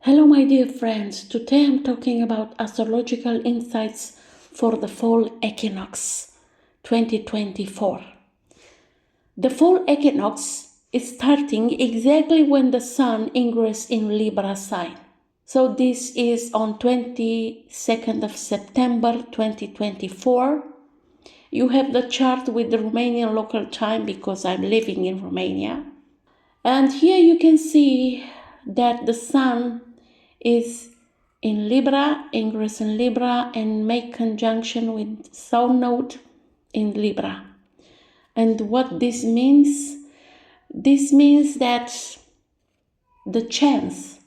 Hello my dear friends, today I'm talking about astrological insights for the Fall Equinox 2024. The Fall Equinox is starting exactly when the Sun ingresses in Libra sign. So this is on 22nd of September 2024. You have the chart with the Romanian local time because I'm living in Romania. And here you can see that the Sun is in Libra, ingress in Libra, and make conjunction with South Node in Libra. And what this means? This means that the chance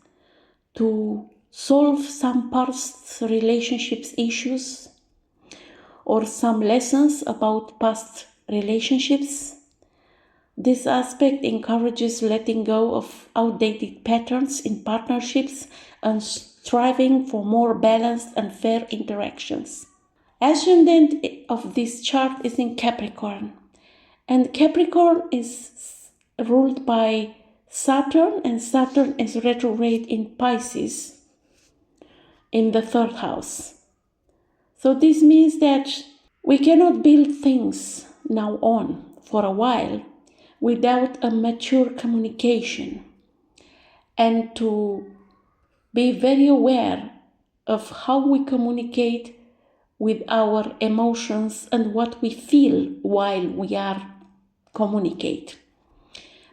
to solve some past relationships issues or some lessons about past relationships. This aspect encourages letting go of outdated patterns in partnerships and striving for more balanced and fair interactions. Ascendant of this chart is in Capricorn, and Capricorn is ruled by Saturn, and Saturn is retrograde in Pisces in the 3rd house. So this means that we cannot build things now on for a while without a mature communication, and to be very aware of how we communicate with our emotions and what we feel while we are communicate.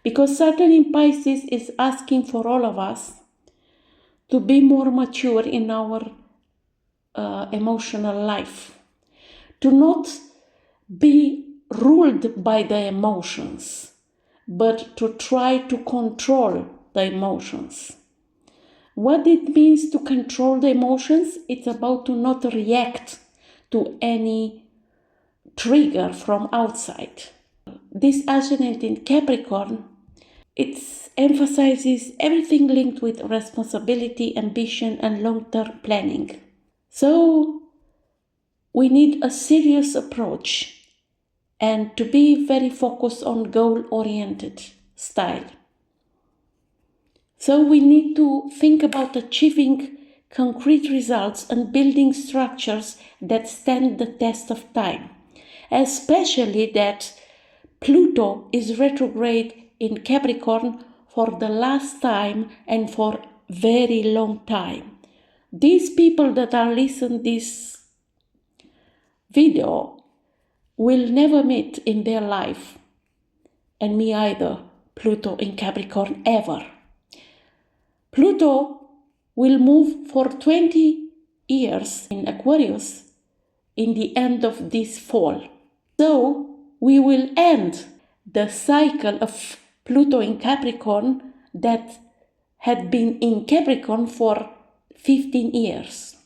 Because Saturn in Pisces is asking for all of us to be more mature in our emotional life, to not be ruled by the emotions, but to try to control the emotions. What it means to control the emotions, it's about to not react to any trigger from outside. This ascendant in Capricorn, it emphasizes everything linked with responsibility, ambition, and long-term planning. So we need a serious approach and to be very focused on goal-oriented style. So we need to think about achieving concrete results and building structures that stand the test of time, especially that Pluto is retrograde in Capricorn for the last time and for very long time. These people that are listening this video will never meet in their life, and me either, Pluto in Capricorn ever. Pluto will move for 20 years in Aquarius in the end of this fall. So we will end the cycle of Pluto in Capricorn that had been in Capricorn for 15 years.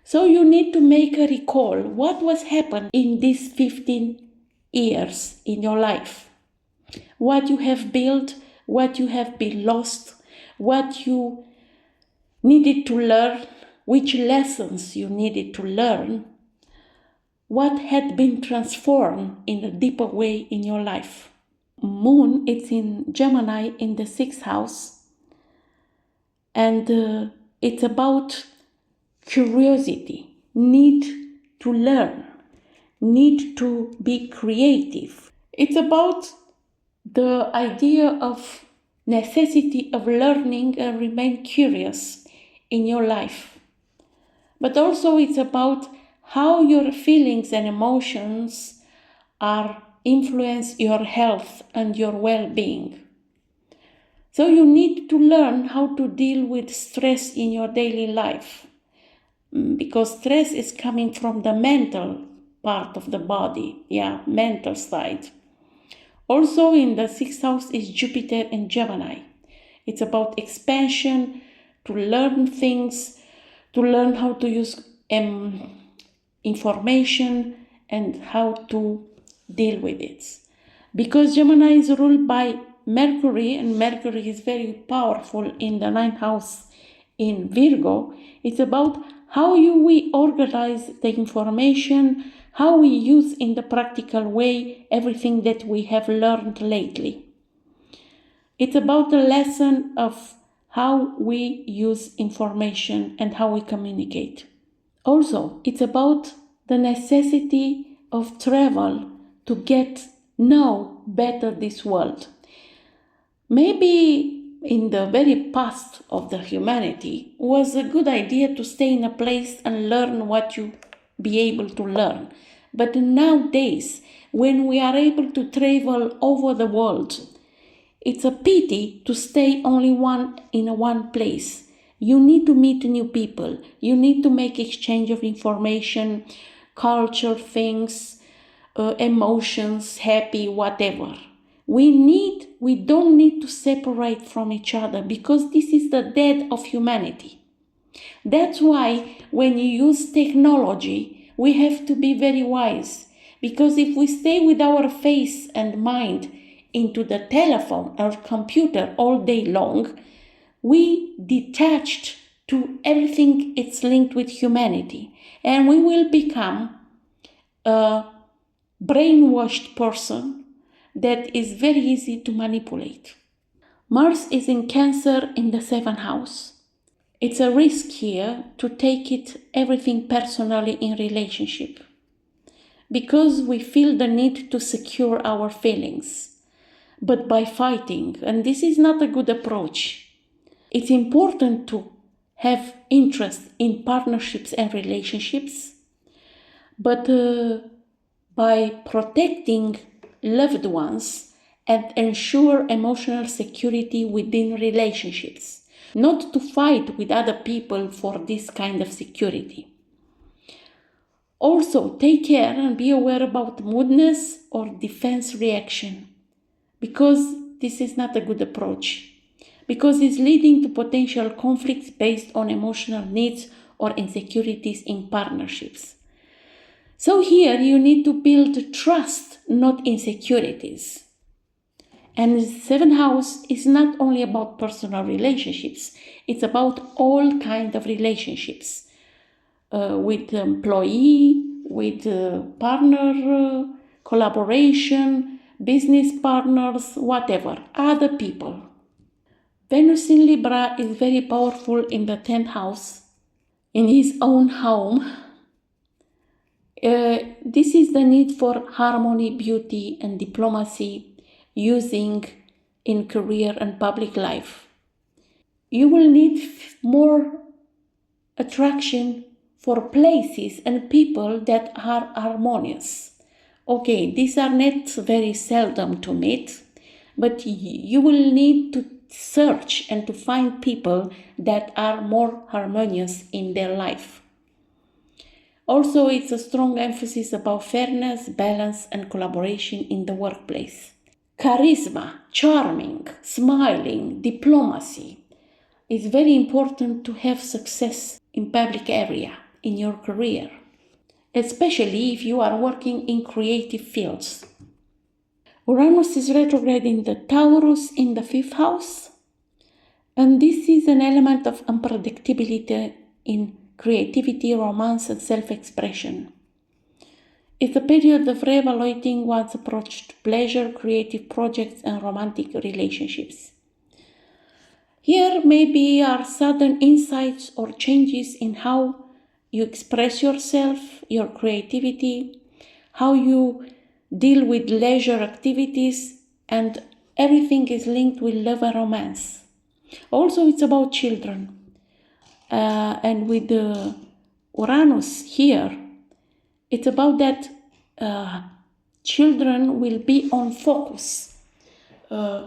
So you need to make a recall what was happened in these 15 years in your life. What you have built, what you have been lost, what you needed to learn, which lessons you needed to learn, what had been transformed in a deeper way in your life. Moon, it's in Gemini in the 6th house, and it's about curiosity, need to learn, need to be creative. It's about the idea of necessity of learning and remain curious in your life. But also it's about how your feelings and emotions are influence your health and your well-being. So you need to learn how to deal with stress in your daily life, because stress is coming from the mental part of the body, mental side. Also in the 6th house is Jupiter in Gemini. It's about expansion, to learn things, to learn how to use information and how to deal with it. Because Gemini is ruled by Mercury, and Mercury is very powerful in the 9th house in Virgo, it's about how we organize the information, how we use in the practical way everything that we have learned lately. It's about the lesson of how we use information and how we communicate. Also, it's about the necessity of travel to know better this world. Maybe in the very past of the humanity was a good idea to stay in a place and learn what you be able to learn. But nowadays, when we are able to travel over the world, it's a pity to stay only in one place. You need to meet new people. You need to make exchange of information, culture, things, emotions, happy, whatever. We don't need to separate from each other because this is the death of humanity. That's why when you use technology, we have to be very wise, because if we stay with our face and mind into the telephone or computer all day long, we detached to everything it's linked with humanity, and we will become a brainwashed person that is very easy to manipulate. Mars is in Cancer in the 7th house. It's a risk here to take everything personally in relationship, because we feel the need to secure our feelings, but by fighting, and this is not a good approach. It's important to have interest in partnerships and relationships, but by protecting loved ones and ensure emotional security within relationships, not to fight with other people for this kind of security. Also, take care and be aware about moodiness or defense reaction, because this is not a good approach, because it's leading to potential conflicts based on emotional needs or insecurities in partnerships. So here you need to build trust, not insecurities. And the 7th house is not only about personal relationships, it's about all kinds of relationships, with employee, with partner, collaboration, business partners, whatever, other people. Venus in Libra is very powerful in the 10th house, in his own home. This is the need for harmony, beauty, and diplomacy using in career and public life. You will need more attraction for places and people that are harmonious. Okay, these are not very seldom to meet, but you will need to search and to find people that are more harmonious in their life. Also, it's a strong emphasis about fairness, balance, and collaboration in the workplace. Charisma, charming, smiling, diplomacy. It's very important to have success in public area, in your career, especially if you are working in creative fields. Uranus is retrograde in the Taurus in the 5th house, and this is an element of unpredictability in creativity, romance, and self-expression. It's a period of reevaluating one's approach to pleasure, creative projects, and romantic relationships. Here maybe are sudden insights or changes in how you express yourself, your creativity, how you deal with leisure activities, and everything is linked with love and romance. Also, it's about children. And with the Uranus here, it's about that children will be on focus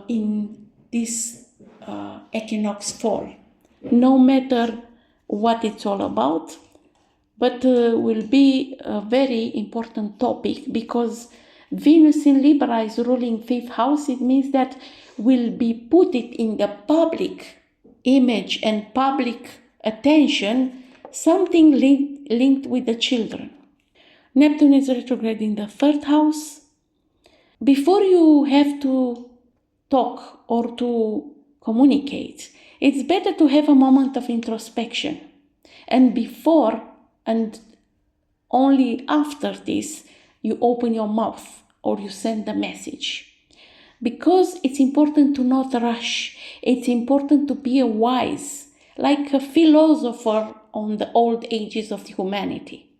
in this equinox fall, no matter what it's all about, but will be a very important topic, because Venus in Libra is ruling 5th house. It means that will be put it in the public image and public attention, something linked with the children. Neptune is retrograde in the 3rd house. Before you have to talk or to communicate, it's better to have a moment of introspection. And before and only after this, you open your mouth or you send a message. because it's important to not rush. It's important to be wise, like a philosopher on the old ages of humanity.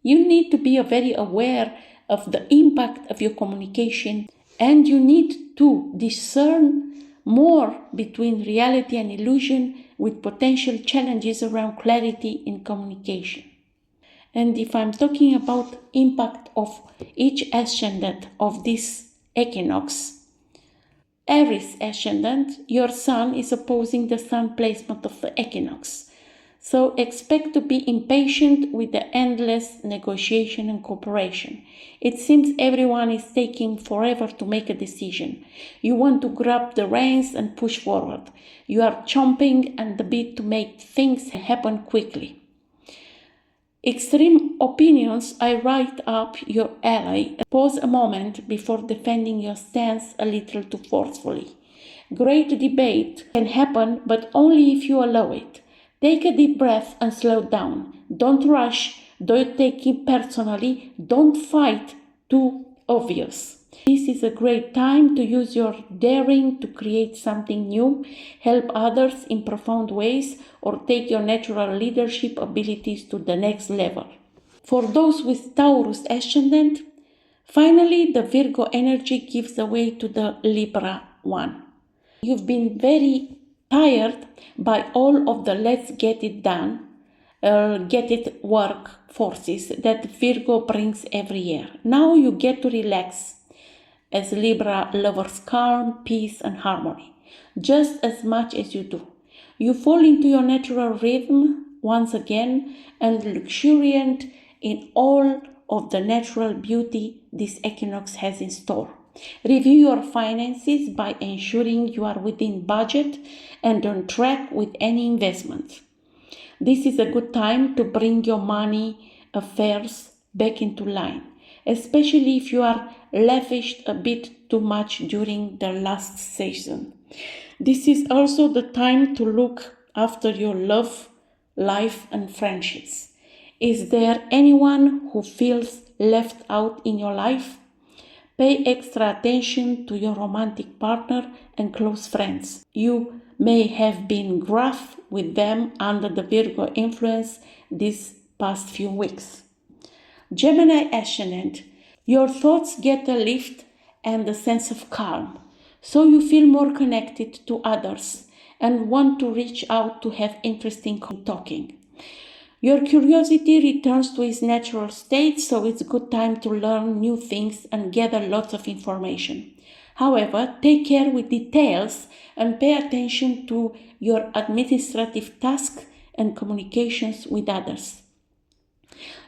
You need to be very aware of the impact of your communication, and you need to discern more between reality and illusion, with potential challenges around clarity in communication. And if I'm talking about impact of each ascendant of this equinox, Aries ascendant, your sun is opposing the sun placement of the equinox. So expect to be impatient with the endless negotiation and cooperation. It seems everyone is taking forever to make a decision. You want to grab the reins and push forward. You are chomping at the bit to make things happen quickly. Extreme opinions I write up your ally. Pause a moment before defending your stance a little too forcefully. Great debate can happen, but only if you allow it. Take a deep breath and slow down. Don't rush. Don't take it personally. Don't fight too obvious. This is a great time to use your daring to create something new, help others in profound ways, or take your natural leadership abilities to the next level. For those with Taurus ascendant, finally the Virgo energy gives way to the Libra one. You've been very tired by all of the let's get it done, get it work forces that Virgo brings every year. Now you get to relax, as Libra lovers calm, peace and harmony, just as much as you do. You fall into your natural rhythm once again and luxuriant in all of the natural beauty this equinox has in store. Review your finances by ensuring you are within budget and on track with any investments. This is a good time to bring your money affairs back into line, especially if you are lavished a bit too much during the last season. This is also the time to look after your love, life and friendships. Is there anyone who feels left out in your life? Pay extra attention to your romantic partner and close friends. You may have been gruff with them under the Virgo influence these past few weeks. Gemini ascendant, your thoughts get a lift and a sense of calm, so you feel more connected to others and want to reach out to have interesting talking. Your curiosity returns to its natural state, so it's a good time to learn new things and gather lots of information. However, take care with details and pay attention to your administrative tasks and communications with others.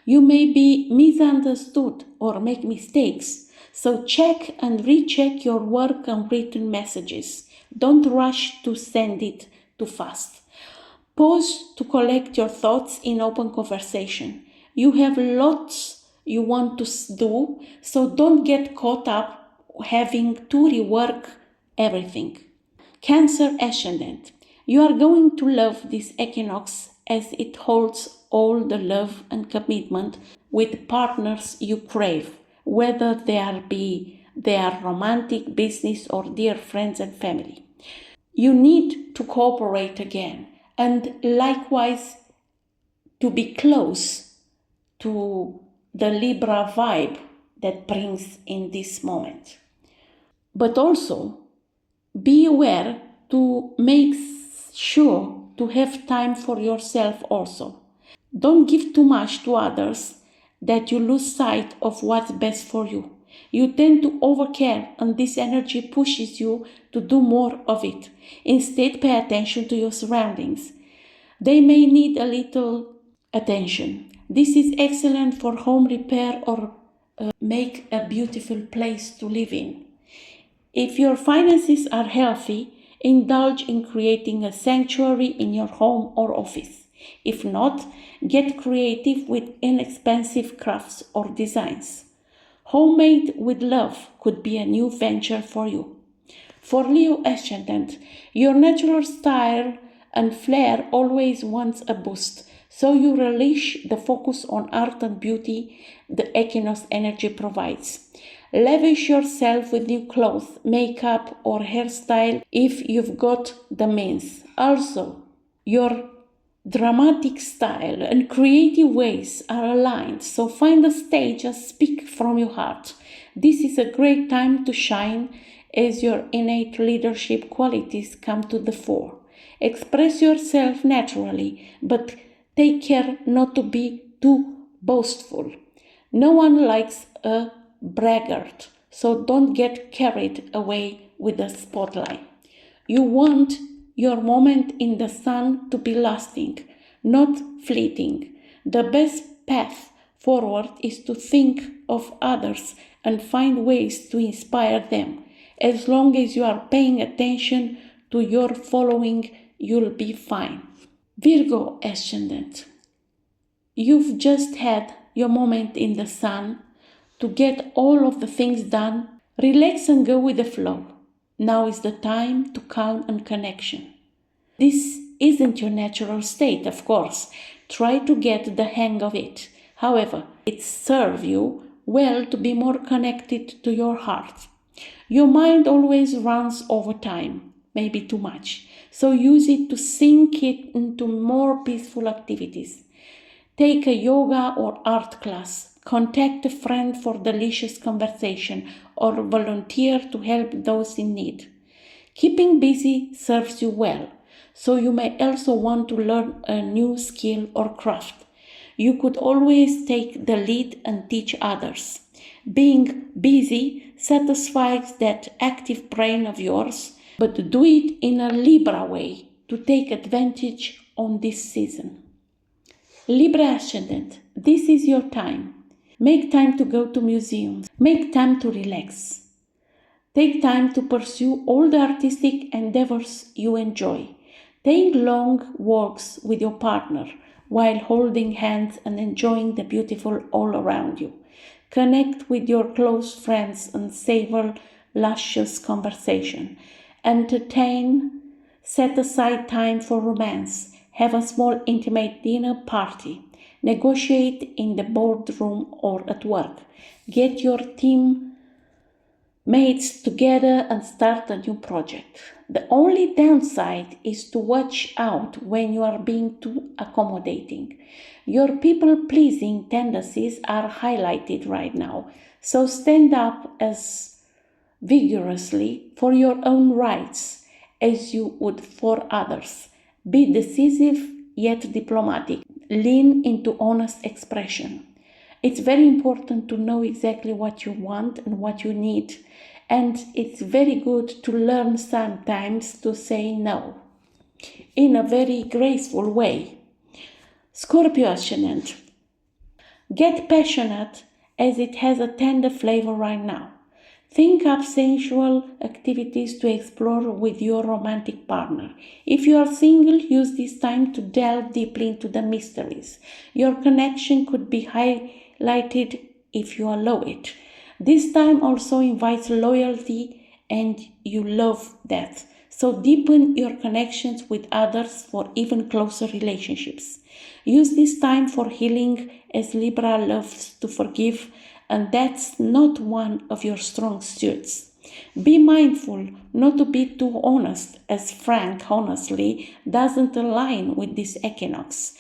You may be misunderstood or make mistakes, so check and recheck your work and written messages. Don't rush to send it too fast. Pause to collect your thoughts in open conversation. You have lots you want to do, so don't get caught up having to rework everything. Cancer ascendant. You are going to love this equinox as it holds all the love and commitment with partners you crave, whether they are romantic, business, or dear friends and family. You need to cooperate again, and likewise to be close to the Libra vibe that brings in this moment. But also be aware to make sure to have time for yourself also. Don't give too much to others that you lose sight of what's best for you. You tend to overcare, and this energy pushes you to do more of it. Instead, pay attention to your surroundings. They may need a little attention. This is excellent for home repair or make a beautiful place to live in. If your finances are healthy, indulge in creating a sanctuary in your home or office. If not, get creative with inexpensive crafts or designs. Homemade with love could be a new venture for you. For Leo ascendant, your natural style and flair always wants a boost, so you relish the focus on art and beauty the equinox energy provides. Lavish yourself with new clothes, makeup, or hairstyle if you've got the means. Also, your dramatic style and creative ways are aligned, so find a stage and speak from your heart. This is a great time to shine as your innate leadership qualities come to the fore. Express yourself naturally, but take care not to be too boastful. No one likes a braggart, so don't get carried away with the spotlight. You want your moment in the sun to be lasting, not fleeting. The best path forward is to think of others and find ways to inspire them. As long as you are paying attention to your following, you'll be fine. Virgo Ascendant. You've just had your moment in the sun to get all of the things done. Relax and go with the flow. Now is the time to calm and connection. This isn't your natural state, of course. Try to get the hang of it. However, it serves you well to be more connected to your heart. Your mind always runs over time, maybe too much, so use it to sink it into more peaceful activities. Take a yoga or art class, contact a friend for delicious conversation, or volunteer to help those in need. Keeping busy serves you well, so you may also want to learn a new skill or craft. You could always take the lead and teach others. Being busy satisfies that active brain of yours, but do it in a Libra way to take advantage on this season. Libra Ascendant, this is your time. Make time to go to museums. Make time to relax. Take time to pursue all the artistic endeavors you enjoy. Take long walks with your partner while holding hands and enjoying the beautiful all around you. Connect with your close friends and savor luscious conversation. Entertain. Set aside time for romance. Have a small intimate dinner party. Negotiate in the boardroom or at work. Get your team mates together and start a new project. The only downside is to watch out when you are being too accommodating. Your people-pleasing tendencies are highlighted right now, so stand up as vigorously for your own rights as you would for others. Be decisive yet diplomatic. Lean into honest expression. It's very important to know exactly what you want and what you need, and it's very good to learn sometimes to say no in a very graceful way. Scorpio Ascendant. Get passionate as it has a tender flavor right now. Think up sensual activities to explore with your romantic partner. If you are single, use this time to delve deeply into the mysteries. Your connection could be highlighted if you allow it. This time also invites loyalty, and you love that. So deepen your connections with others for even closer relationships. Use this time for healing, as Libra loves to forgive, and that's not one of your strong suits. Be mindful not to be too honest, as frank honestly doesn't align with this equinox.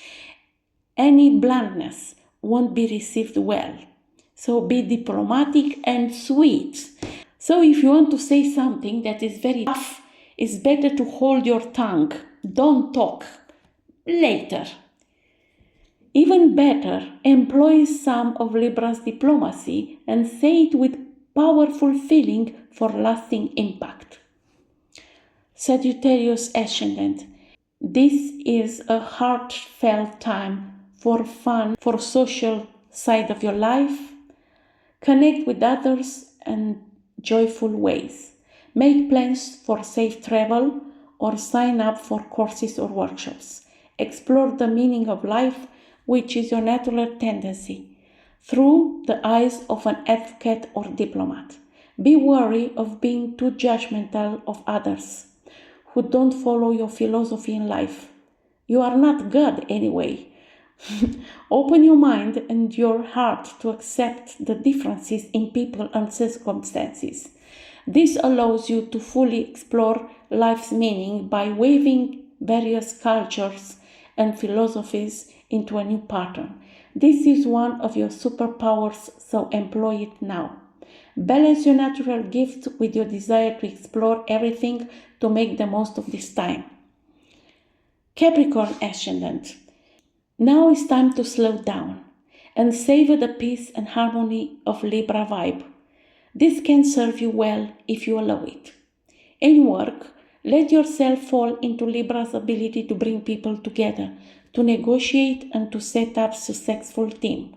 Any bluntness won't be received well. So be diplomatic and sweet. So if you want to say something that is very tough, it's better to hold your tongue. Don't talk later. Even better, employ some of Libra's diplomacy and say it with powerful feeling for lasting impact. Sagittarius Ascendant. This is a heartfelt time for fun, for social side of your life. Connect with others in joyful ways. Make plans for safe travel or sign up for courses or workshops. Explore the meaning of life, which is your natural tendency, through the eyes of an advocate or diplomat. Be wary of being too judgmental of others who don't follow your philosophy in life. You are not God anyway. Open your mind and your heart to accept the differences in people and circumstances. This allows you to fully explore life's meaning by weaving various cultures and philosophies into a new pattern. This is one of your superpowers, so employ it now. Balance your natural gifts with your desire to explore everything to make the most of this time. Capricorn Ascendant. Now it's time to slow down and savor the peace and harmony of Libra vibe. This can serve you well if you allow it. In work, let yourself fall into Libra's ability to bring people together, to negotiate and to set up a successful team.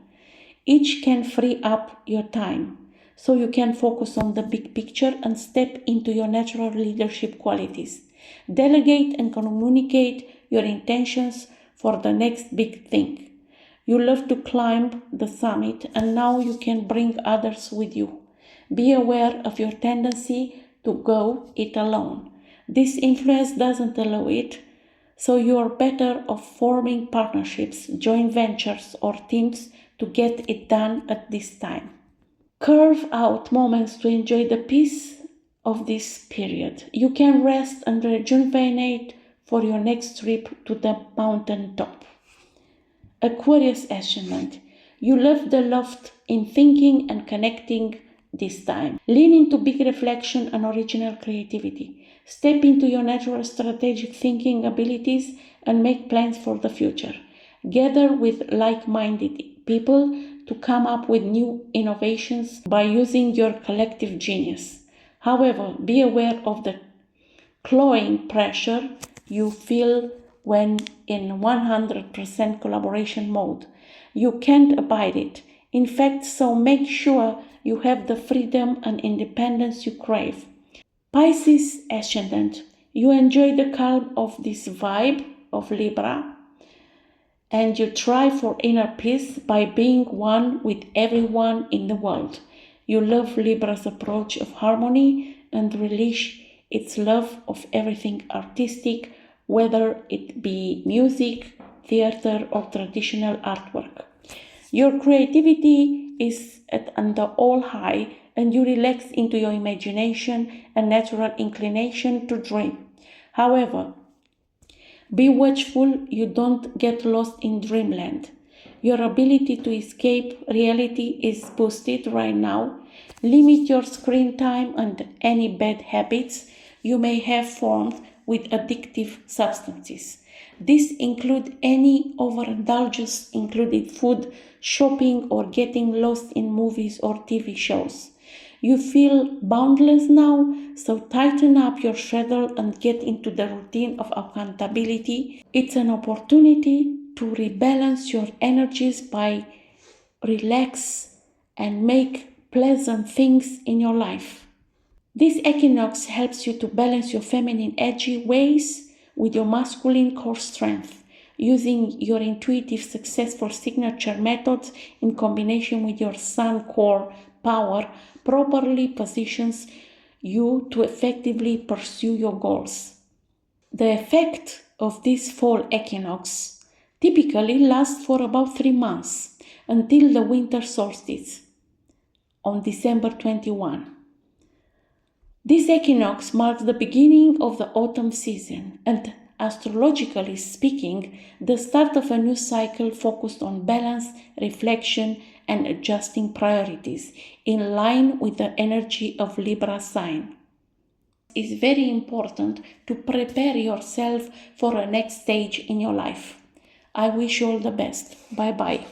Each can free up your time, so you can focus on the big picture and step into your natural leadership qualities. Delegate and communicate your intentions for the next big thing. You love to climb the summit, and now you can bring others with you. Be aware of your tendency to go it alone. This influence doesn't allow it, so you are better off forming partnerships, joint ventures, or teams to get it done at this time. Carve out moments to enjoy the peace of this period. You can rest and rejuvenate for your next trip to the mountain top. Aquarius Ascendant. You love the loft in thinking and connecting this time. Lean into big reflection and original creativity. Step into your natural strategic thinking abilities and make plans for the future. Gather with like-minded people to come up with new innovations by using your collective genius. However, be aware of the clawing pressure you feel when in 100% collaboration mode. You can't abide it. In fact, so make sure you have the freedom and independence you crave. Pisces Ascendant. You enjoy the calm of this vibe of Libra, and you try for inner peace by being one with everyone in the world. You love Libra's approach of harmony and relish its love of everything artistic, whether it be music, theater, or traditional artwork. Your creativity is at an all high, and you relax into your imagination and natural inclination to dream. However, be watchful you don't get lost in dreamland. Your ability to escape reality is boosted right now. Limit your screen time and any bad habits you may have formed with addictive substances. This includes any overindulgence, including food, shopping, or getting lost in movies or TV shows. You feel boundless now, so tighten up your schedule and get into the routine of accountability. It's an opportunity to rebalance your energies by relax and make pleasant things in your life. This equinox helps you to balance your feminine edgy ways with your masculine core strength, using your intuitive successful signature methods in combination with your sun core power properly positions you to effectively pursue your goals. The effect of this fall equinox typically lasts for about 3 months until the winter solstice on December 21. This equinox marks the beginning of the autumn season and, astrologically speaking, the start of a new cycle focused on balance, reflection, and adjusting priorities in line with the energy of Libra sign. It's very important to prepare yourself for a next stage in your life. I wish you all the best. Bye-bye.